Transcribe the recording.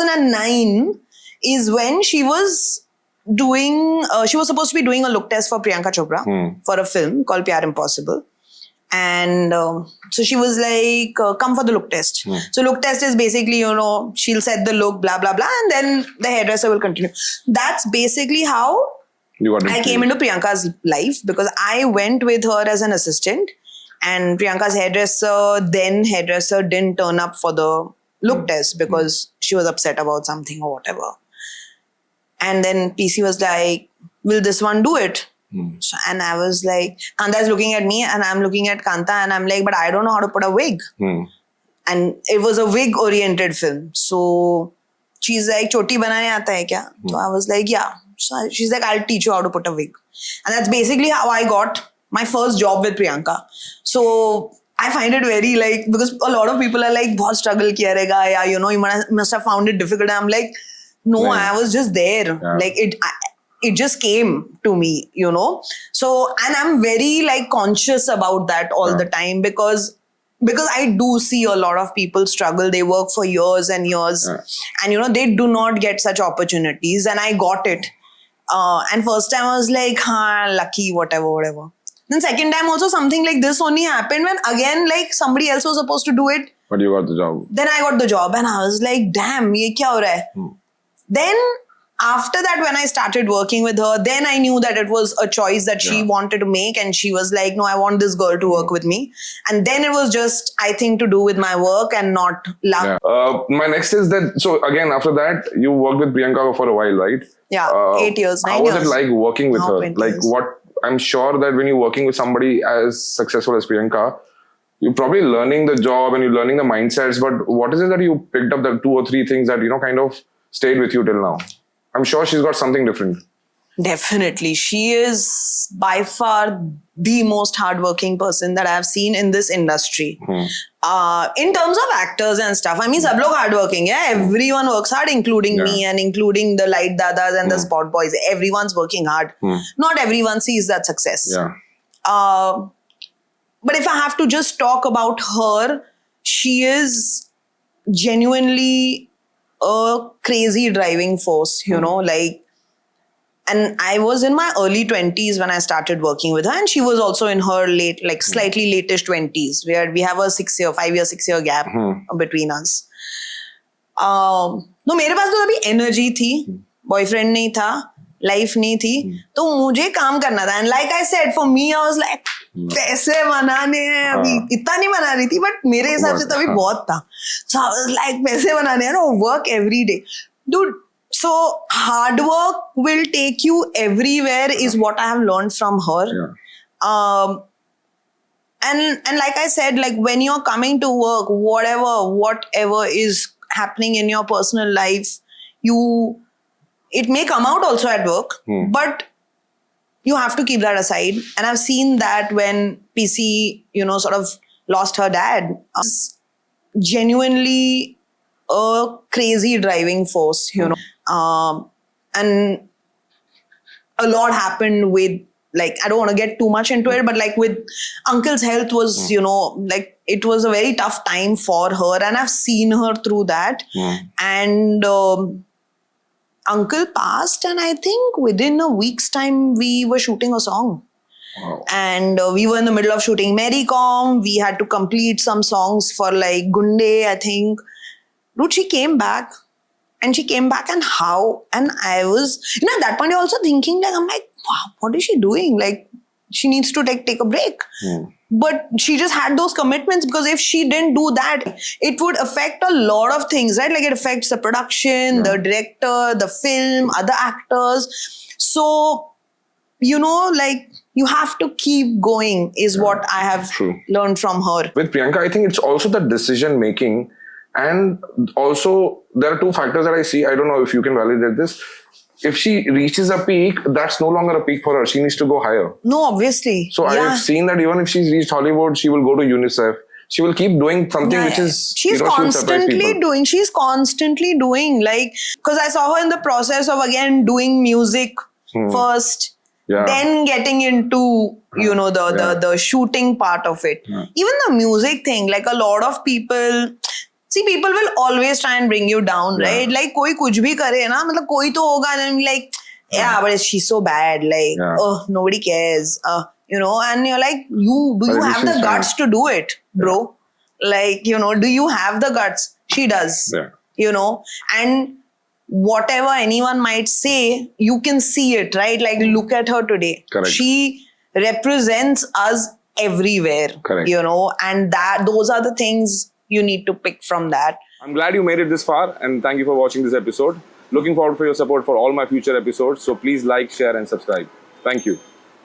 2009 is when she was doing, she was supposed to be doing a look test for Priyanka Chopra for a film called Pyar Impossible. And so she was like, come for the look test. So look test is basically, she'll set the look, blah, blah, blah, and then the hairdresser will continue. That's basically how I came into Priyanka's life, because I went with her as an assistant, and Priyanka's hairdresser didn't turn up for the look test because she was upset about something or whatever. And then PC was like, will this one do it? So, and I was like, Kanta is looking at me and I'm looking at Kanta, and I'm like, but I don't know how to put a wig. And it was a wig oriented film. So she's like, choti banane aata hai kya? So I was like, yeah. So she's like, I'll teach you how to put a wig. And that's basically how I got my first job with Priyanka. So I find it very because a lot of people are like, bahut struggle kiya rahega, yeah, you must have found it difficult. I'm like, no, I was just there. Yeah. It just came to me, So, and I'm very conscious about that all the time, because I do see a lot of people struggle. They work for years and years, and they do not get such opportunities. And I got it. And first time I was like, lucky, whatever. Then second time also something like this only happened when again somebody else was supposed to do it. But you got the job. Then I got the job and I was like, damn, ye kya ho raha hai? Then after that, when I started working with her, then I knew that it was a choice that she wanted to make, and she was like, no, I want this girl to work with me. And then it was just, I think, to do with my work and not luck. My next is that, so again, after that, you worked with Priyanka for a while, right? Yeah, 8 years, 9 years. How was it like working with her? 20 years. I'm sure that when you're working with somebody as successful as Priyanka, you're probably learning the job and you're learning the mindsets, but what is it that you picked up, the 2 or 3 things that, kind of stayed with you till now? I'm sure she's got something different. Definitely. She is by far the most hardworking person that I've seen in this industry. In terms of actors and stuff, I mean, sab log hardworking, yeah? Everyone works hard, including me and including the light dadas and the spot boys. Everyone's working hard. Not everyone sees that success. But if I have to just talk about her, she is genuinely a crazy driving force, and I was in my early 20s when I started working with her, and she was also in her late, slightly late-ish 20s, where we have a 6 year gap between us. No, मेरे पास तो अभी energy थी, boyfriend नहीं था, life नहीं थी, तो मुझे काम करना था. And like I said, for me, I was like, पैसे बनाने हैं अभी, इतना नहीं बना रही थी, but मेरे हिसाब से तो अभी बहुत था. So I was like, पैसे बनाने हैं, work every day. Dude, so hard work will take you everywhere is what I have learned from her. And like I said, when you're coming to work, whatever is happening in your personal life, it may come out also at work, but you have to keep that aside. And I've seen that when PC, sort of lost her dad. Genuinely a crazy driving force, and a lot happened with, I don't want to get too much into it, but with uncle's health was, it was a very tough time for her, and I've seen her through that. And uncle passed, and I think within a week's time, we were shooting a song. Wow. And we were in the middle of shooting Mary Com. We had to complete some songs for Gunde, I think. Dude, she came back. And how? And I was, at that point, I was also thinking, I'm like, wow, what is she doing? She needs to take a break. But she just had those commitments, because if she didn't do that, it would affect a lot of things, right? It affects the production, the director, the film, other actors. So, you have to keep going is what I have learned from her. With Priyanka, I think it's also the decision making. And also, there are 2 factors that I see. I don't know if you can validate this. If she reaches a peak, that's no longer a peak for her. She needs to go higher. No, obviously. So I have seen that even if she's reached Hollywood, she will go to UNICEF. She will keep doing something which is... She's constantly doing. Because I saw her in the process of, again, doing music first. Then getting into, the shooting part of it. Even the music thing, a lot of people... See, people will always try and bring you down, Yeah. right? Like, कोई कुछ भी करे ना, मतलब कोई तो होगा, and like, yeah, but she's so bad. Like, Yeah. oh, nobody cares. You know, and you're like, do you But at have least the she's guts to do it, bro? Like, you know, do you have the guts? She does. Yeah. You know, and whatever anyone might say, you can see it, right? Like, look at her today. Correct. She represents us everywhere. Correct. You know, and those are the things you need to pick from that. I'm glad you made it this far, and thank you for watching this episode. Looking forward for your support for all my future episodes. So please like, share, and subscribe. Thank you.